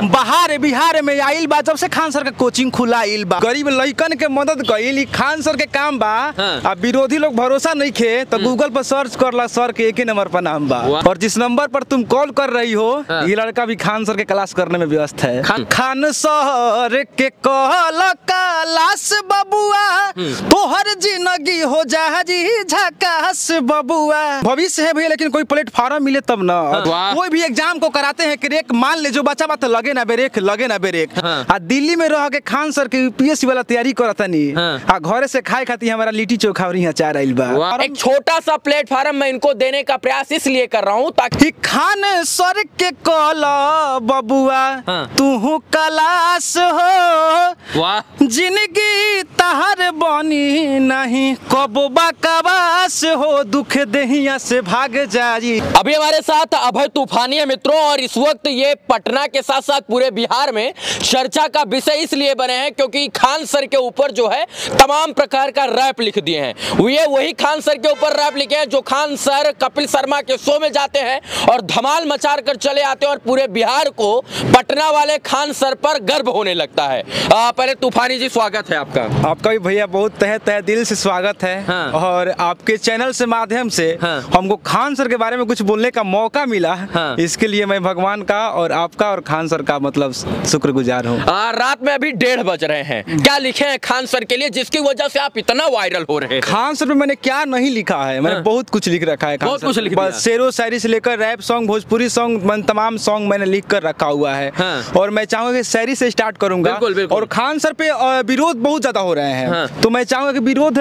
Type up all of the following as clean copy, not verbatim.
बाहर बिहार में आइल बा जब से खान सर का कोचिंग खुला आइल बा, गरीब लइकन के मदद कइल खान सर के काम बा। अब विरोधी लोग भरोसा नहीं खे तो गूगल पर सर्च कर ला, सर के एक ही नंबर पर नाम बा। और जिस नंबर पर तुम कॉल कर रही हो ये लड़का भी खान सर के क्लास करने में व्यस्त है। खान सर के कॉल क्लास बबुआ तोहर जिंदगी हो जाही झकास बबुआ। भविष्य है भैया, लेकिन कोई प्लेटफॉर्म मिले तब ना। कोई भी एग्जाम को कराते हैं क्रेक, मान ले जो बच्चा बात लगे ना ब्रेक, लगे ना ब्रेक। आ दिल्ली में रह के खान सर के यूपीएससी वाला तैयारी करता नहीं। आ घरे से खाए खाती हमारा लिट्टी चोखा और यहाँ चार आइल बा। एक छोटा सा प्लेटफॉर्म मैं इनको देने का प्रयास इसलिए कर रहा हूँ ताकि खान सर के कॉल बबुआ तू क्लास हो, जिंदगी तहर बनी नहीं कबो बकवास हो, दुख दहिया से भाग जाई। अभी हमारे साथ अभय तूफानी है मित्रों, और इस वक्त ये पटना के साथ साथ पूरे बिहार में चर्चा का विषय इसलिए बने हैं क्योंकि खान सर के ऊपर जो है तमाम प्रकार का रैप लिख दिए हैं। ये वही खान सर के ऊपर रैप लिखे हैं जो खान सर कपिल शर्मा के शो में जाते हैं और धमाल मचा कर चले आते हैं और पूरे बिहार को पटना वाले खान सर पर गर्व होने लगता है। पहले तूफानी जी स्वागत है आपका। आपका भी भैया बहुत तहे दिल से स्वागत है। और आपके चैनल से माध्यम से हमको खान सर के बारे में कुछ बोलने का मौका मिला। इसके लिए मैं भगवान का और आपका और खान सर का मतलब शुक्रगुजार हूँ। रात में अभी 1:30 बज रहे हैं, क्या लिखे हैं खान सर के लिए जिसकी वजह से आप इतना वायरल हो रहे हैं? खान सर पे मैंने क्या नहीं लिखा है, मैंने बहुत कुछ लिख रखा है। बहुत कुछ लिख दिया। शेरो शायरी से लेकर रैप सॉन्ग, भोजपुरी सॉन्ग, तमाम सॉन्ग मैंने लिख कर रखा हुआ है। और मैं चाहूंगा कि शायरी से स्टार्ट करूंगा। बिल्कुल, बिल्कुल। और खान सर पे विरोध बहुत ज्यादा हो रहे हैं, तो मैं चाहूंगा कि विरोध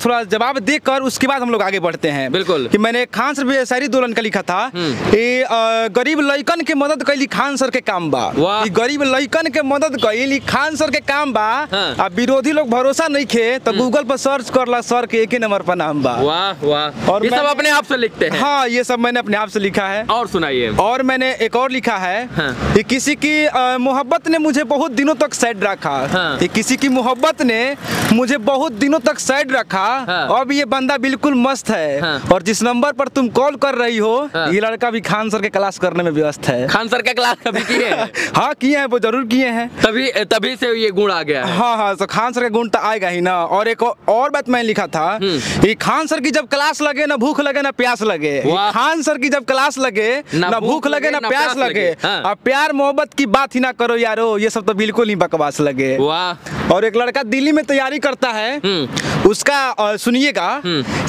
थोड़ा जवाब देकर उसके बाद हम लोग आगे बढ़ते हैं। बिल्कुल। कि मैंने खान सर पे शायरी दोलन का लिखा था, गरीब लइकन के मदद कैली खान सर के काम बा। गरीब लइकन के मदद कैली खान सर के काम बा। अब विरोधी लोग भरोसा नहीं खे तो गूगल पर सर्च कर ला, सर के एक ही नंबर पर नाम बा। वाह वाह। और ये सब अपने आप से लिखते हैं? हाँ, ये सब मैंने अपने आप से लिखा है। और सुनाइए। और मैंने एक और लिखा है कि किसी की मोहब्बत ने मुझे बहुत दिनों तक साइड रखा। कि किसी की मोहब्बत ने मुझे बहुत दिनों तक साइड रखा। अब ये बंदा बिल्कुल मस्त है। और जिस नंबर पर तुम कॉल कर रही हो ये लड़का भी खान सर के क्लास करने में व्यस्त है। खान सर का क्लास कभी किए हैं? हाँ किए हैं, वो जरूर किए हैं। तभी से ये गुण आ गया है। हाँ, तो खान सर का गुण तो आएगा ही ना। और एक और बात मैं लिखा था कि खान सर की जब क्लास लगे ना भूख लगे ना प्यास लगे। खान सर की जब क्लास लगे ना भूख लगे ना प्यास लगे। अब प्यार मोहब्बत की बात ही ना करो यारो, ये सब तो बिल्कुल ही बकवास लगे। और एक लड़का दिल्ली में तैयारी करता है, उसका सुनिएगा।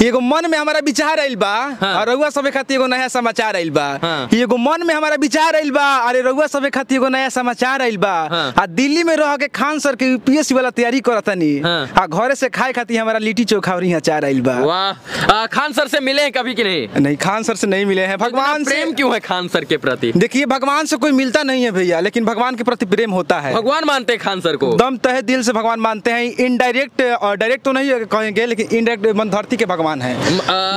एगो मन में हमारा विचार आइल बा और रउआ सबे खातिर एगो नया समाचार आइल बा। एगो मन में हमारा विचार आइल बा, अरे रउआ सबे खातिर एगो नया समाचार आइल बा। आ दिल्ली में रह के खान सर के यूपीएससी वाला तैयारी करता नहीं। आ घरे से खाए खातिर हमारा लिट्टी चोखा और यहाँ चार आइल बा। वाह। खान सर से मिले हैं कभी कि नहीं? नहीं, खान सर से नहीं मिले हैं। भगवान से प्रेम क्यों है खान सर के प्रति? देखिए, भगवान से कोई मिलता नहीं है भैया, लेकिन भगवान के प्रति प्रेम होता है। भगवान मानते हैं खान सर को? दम तहे दिल से भगवान मानते हैं। इनडायरेक्ट और डायरेक्ट तो नहीं कहेंगे, लेकिन इनडायरेक्ट धरती के भगवान है।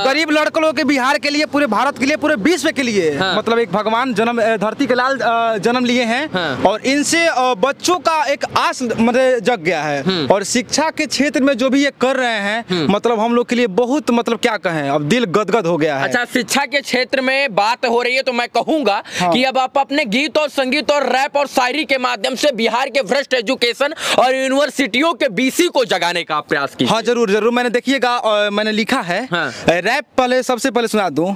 गरीब लड़कों के, बिहार के लिए, पूरे भारत के लिए, पूरे विश्व के लिए मतलब एक भगवान जन्म, धरती के लाल जन्म लिए हैं। और इनसे बच्चों का एक आस मतलब जग गया है। और शिक्षा के क्षेत्र में जो भी ये कर रहे हैं मतलब हम लोग के लिए बहुत मतलब क्या कहें, अब दिल गदगद हो गया है। अच्छा, शिक्षा के क्षेत्र में बात हो रही है तो मैं कहूंगा कि अब आप अपने गीत और संगीत और रैप और शायरी के माध्यम से बिहार के भ्रष्ट एजुकेशन और यूनिवर्सिटियों के बीसी को जगाने का प्रयास कीजिए। हाँ जरूर जरूर, मैंने देखिएगा मैंने लिखा है। रैप पहले सबसे पहले सुना दूं।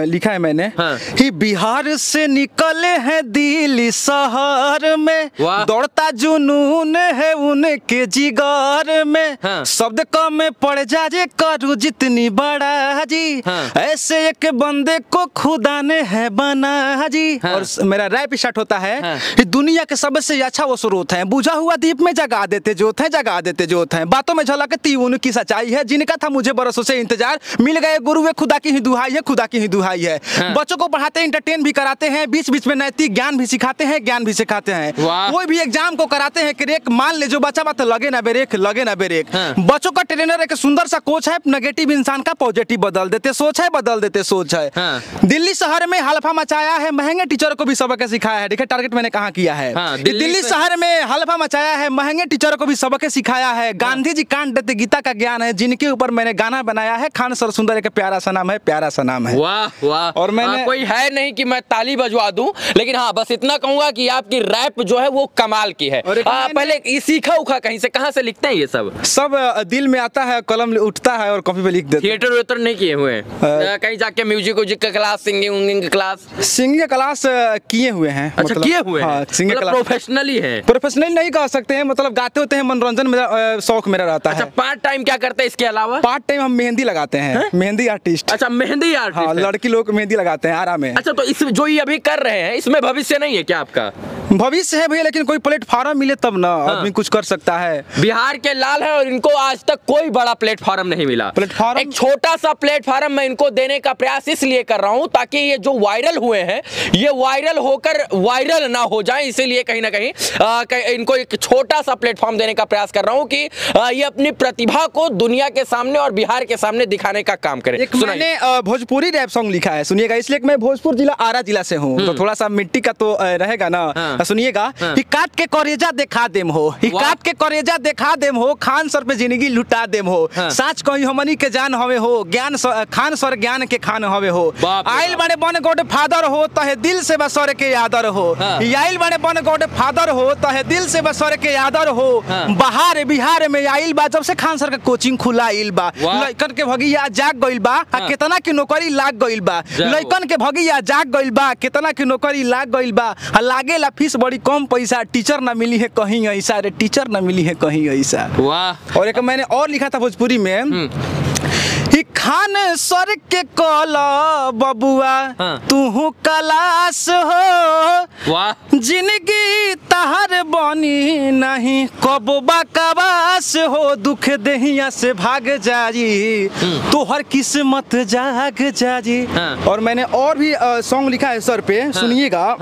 लिखा है मैंने कि बिहार से निकले हैं दिल्ली शहर में, दौड़ता जुनून है उनके जिगर में। शब्द कम में पड़ जाए करूँ जितनी बड़ा जी, ऐसे एक बंदे को खुदा ने है बना जी। और मेरा रैप स्टार्ट होता है कि दुनिया के सबसे अच्छा वो स्रोत है, बुझा हुआ दीप में जगा देते जोत है, जगा देते जोत है। बातों में झलकती उनकी सच्चाई है, जिनका था मुझे बरसों से इंतजार। मिल गए गुरु वे, खुदा की ही दुहाई है, खुदा की ही दुहाई है। बच्चों को पढ़ाते हैं, इंटरटेन भी कराते हैं, बीच बीच में नैतिक ज्ञान भी सिखाते हैं, ज्ञान भी सिखाते हैं। कोई भी एग्जाम को कराते हैं क्रेक, मान ले जो बच्चा बात लगे ना ब्रेक, लगे ना ब्रेक। बच्चों का ट्रेनर एक सुंदर सा कोच है, नेगेटिव इंसान का पॉजिटिव बदल देते सोच है, बदल देते सोच है। दिल्ली शहर में हल्फा मचाया है, महंगे टीचर को भी सबक सिखाया है। देखिए टारगेट मैंने कहाँ किया है। दिल्ली शहर में हल्फा मचाया है, महंगे टीचर को भी सबक सिखाया बनाया है, गांधी जी कांट देते गीता का ज्ञान है, जिनके ऊपर मैंने गाना बनाया है, खान सर सुंदर एक प्यारा सा नाम है, प्यारा सा नाम है। वाह वाह। और मैंने कोई है नहीं कि मैं ताली बजवा दूं, लेकिन हाँ बस इतना कहूंगा कि आपकी रैप जो है वो कमाल की है। पहले ये सीखा उखा कहीं से, कहाँ से लिखते हैं ये सब? सब दिल में आता है, कलम उठता है और कॉपी पे लिख देते। थिएटर वेटर नहीं किए हुए हैं? कहीं जाके म्यूजिक का class, singing class? Singing class किए हुए हैं। अच्छा, किए हुए हैं? हाँ, सिंगिंग क्लास प्रोफेशनली है? प्रोफेशनल नहीं कह सकते हैं, मतलब गाते होते हैं, मनोरंजन मेरा शौक मेरा रहता है। अच्छा, पार्ट टाइम क्या करते हैं इसके अलावा? पार्ट टाइम हम मेहंदी लगाते हैं, मेहंदी आर्टिस्ट। अच्छा, मेहंदी आर्टिस्ट। हाँ, लड़की लोग मेहंदी लगाते हैं आराम में। अच्छा, तो इस जो ये अभी कर रहे हैं इसमें भविष्य नहीं है क्या आपका? भविष्य है भैया, लेकिन कोई प्लेटफॉर्म मिले तब ना आदमी कुछ कर सकता है। बिहार के लाल है और इनको आज तक कोई बड़ा प्लेटफॉर्म नहीं मिला। प्लेटफॉर्म, एक छोटा सा प्लेटफॉर्म मैं इनको देने का प्रयास इसलिए कर रहा हूं ताकि ये जो वायरल हुए हैं ये वायरल होकर वायरल ना हो जाए, इसीलिए कहीं ना कहीं इनको एक छोटा सा प्लेटफॉर्म देने का प्रयास कर रहा हूं कि ये अपनी प्रतिभा को दुनिया के सामने और बिहार के सामने दिखाने का काम करें। मैंने भोजपुरी रैप सॉन्ग लिखा है, सुनिएगा। इसलिए मैं भोजपुर जिला आरा जिला से हूँ, तो थोड़ा सा मिट्टी का तो रहेगा ना। सुनिएगा। ही काट के करेजा दिखा देम हो, ही काट के करेजा दिखा देम हो, खान सर पे जिंदगी लुटा देम हो। साच कहीं हमनी के जान हवे हो, ज्ञान खान सर ज्ञान के खान हवे हो। आइल बड़े बन गोड फादर हो तहे दिल से बसर के यादर हो। आइल बड़े बन गोड फादर हो तहे दिल से बसर के यादर हो। बाहर बिहार में आइल बा जब से खान सर का कोचिंग खुलाइल बा, लइकन के भगिया जाग गइल बा, कितना की नौकरी लाग गइल बा। लइकन के भगिया जाग गइल बा, कितना की नौकरी लाग गइल बा। लागेला फीस बड़ी कम पैसा, टीचर ना मिली है कहीं ऐसा, रे टीचर ना मिली है कहीं ऐसा। वाह। और एक मैंने और लिखा था भोजपुरी में, ही खान सर के कला बबुआ तू कलास हो। वाह। जिंदगी तहर बनी नहीं कबो बकवास हो, दुख देहिया से भाग जाई तो हर किस्मत जाग जाई। और मैंने और भी सॉन्ग लिखा है सर पे, सुनिएगा।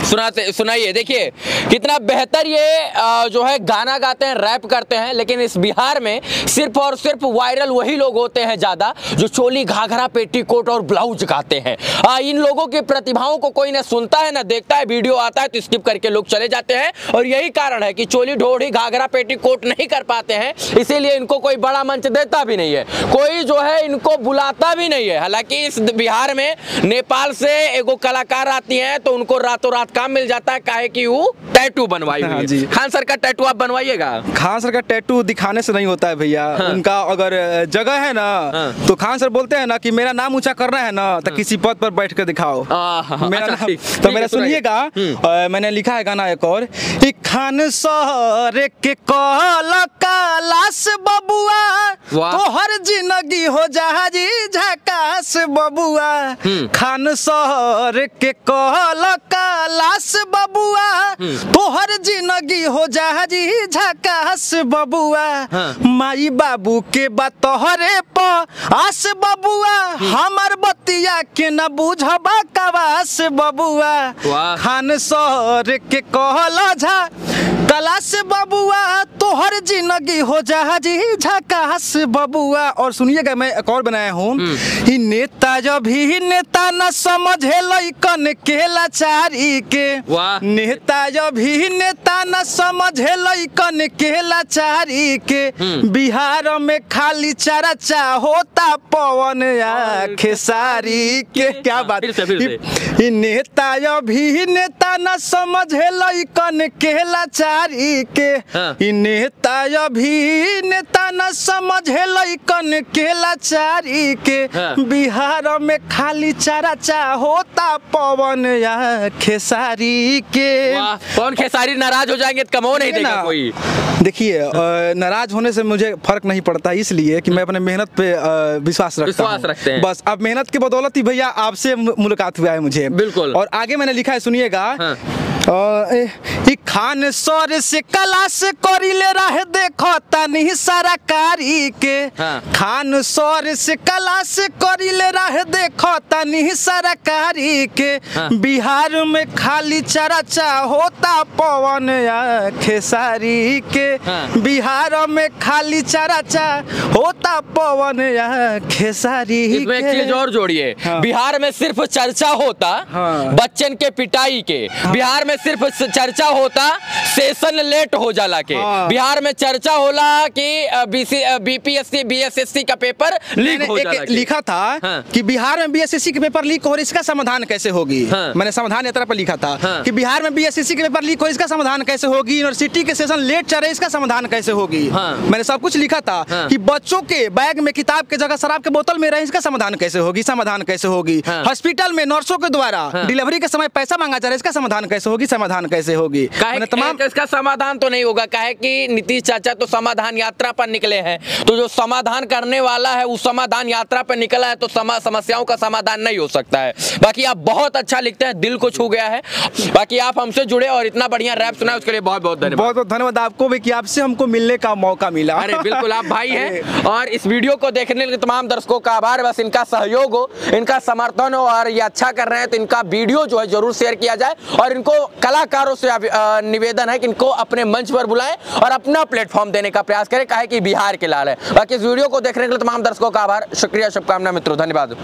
सुनाइए। देखिए कितना बेहतर ये जो है गाना गाते हैं, रैप करते हैं, लेकिन इस बिहार में सिर्फ और सिर्फ वायरल वही लोग होते हैं ज्यादा जो चोली घाघरा पेटीकोट और ब्लाउज गाते हैं। इन लोगों की प्रतिभाओं को कोई ना सुनता है ना देखता है, वीडियो आता है तो स्किप करके लोग चले जाते हैं। और यही कारण है कि चोली ढोड़ी घाघरा पेटीकोट नहीं कर पाते हैं, इसीलिए इनको कोई बड़ा मंच देता भी नहीं है, कोई जो है इनको बुलाता भी नहीं है। हालांकि इस बिहार में नेपाल से एगो कलाकार आती हैं तो उनको रातों रात काम मिल जाता है, काहे कि वो टैटू बनवाई हुई है। खान सर का टैटू आप बनवाइएगा? खान सर का टैटू दिखाने से नहीं होता है भैया। उनका अगर जगह है ना तो खान सर बोलते हैं ना कि मेरा नाम ऊंचा करना है ना तो किसी पद पर बैठ कर दिखाओ मेरा नाम। तो मेरा सुनिएगा, मैंने लिखा है गाना एक और, खान सर के कलास बबुआ तो हर जिंदगी हो जहाजी झकास बबुआ। खान सर के कलास बबुआ तो हर जिंदगी हो जहाजी झकास बबुआ। माई बाबू के बतहरे पर आस बबुआ, हमर बतिया के न बुझबा कवास बबुआ। खान सर के कहला झा कलास बबुआ तो हर जिंदगी हो जहाजी झकास बबुआ। और सुनिएगा, मैं एक और बनाया हूँ, ही नेता जब ही नेता न समझे लइकन के लाचारी के। नेता जब ही नेता न समझे लइकन के लाचारी के। बिहार में खाली चर्चा होता पवन या खेसारी के। क्या बात, नेता जब ही नेता न समझे लइकन के लाचारी के। नेता अभी नेता न समझे लइकन के लाचारी के। बिहार में खाली चर्चा होता पवन या खेसारी के। पवन खेसारी नाराज हो जाएंगे तो कमो नहीं देगा कोई। देखिए, नाराज होने से मुझे फर्क नहीं पड़ता, इसलिए कि मैं अपने मेहनत पे विश्वास रखते हैं। बस अब मेहनत की बदौलत ही भैया आपसे मुलाकात हुआ है मुझे। बिल्कुल। और आगे मैंने लिखा है, सुनिएगा। खान सर से क्लास करिले रहे देखो तनी सरकारी के। खान सर से क्लास करिले रहे देखो तनी सरकारी के। बिहार में खाली चर्चा होता पवन या खेसारी के। बिहार में खाली चर्चा होता पवन या खेसारी के। इसमें एक चीज और जोड़िए, बिहार में सिर्फ चर्चा होता बच्चन के पिटाई के। बिहार में में सिर्फ चर्चा होता सेशन लेट हो जाला के, बिहार में चर्चा होला कि बीपीएससी बीएसएससी का पेपर लीक हो जाला के। लिखा था कि बिहार में बीएसएससी के पेपर लीक हो, इसका समाधान कैसे होगी। मैंने समाधान यात्रा पर लिखा था कि बिहार में बीएसएससी के पेपर लीक हो, इसका समाधान कैसे होगी। यूनिवर्सिटी के सेशन लेट चल रहे, इसका समाधान कैसे होगी। मैंने सब कुछ लिखा था कि बच्चों के बैग में किताब के जगह शराब के बोतल में रहे, इसका समाधान कैसे होगी। समाधान कैसे होगी। हॉस्पिटल में नर्सों के द्वारा डिलीवरी के समय पैसा मांगा जा रहा है, इसका समाधान कैसे होगी। समाधान कैसे होगी। तमाम इसका समाधान तो नहीं होगा, काहे कि नीतीश चाचा तो समाधान यात्रा पर निकले हैं, तो जो समाधान करने वाला है उस समाधान यात्रा पर निकला है, तो समस्याओं का समाधान नहीं हो सकता है। बाकी आप बहुत अच्छा लिखते हैं, दिल को छू गया है। बाकी आप हमसे जुड़े और इतना बढ़िया रैप सुना उसके लिए बहुत बहुत धन्यवाद। बहुत बहुत धन्यवाद आपको भी कि आपसे हमको मिलने का मौका मिला। अरे बिल्कुल, आप भाई हैं और इस वीडियो को देखने के तमाम दर्शकों का आभार। बस इनका सहयोग हो, इनका समर्थन हो और ये अच्छा कर रहे हैं तो इनका वीडियो जो है जरूर शेयर किया जाए। और इनको कलाकारों से निवेदन है कि इनको अपने मंच पर बुलाएं और अपना प्लेटफॉर्म देने का प्रयास करें, काहे कि बिहार के लाल है। बाकी इस वीडियो को देखने के लिए तमाम दर्शकों का आभार, शुक्रिया, शुभकामना मित्रों, धन्यवाद।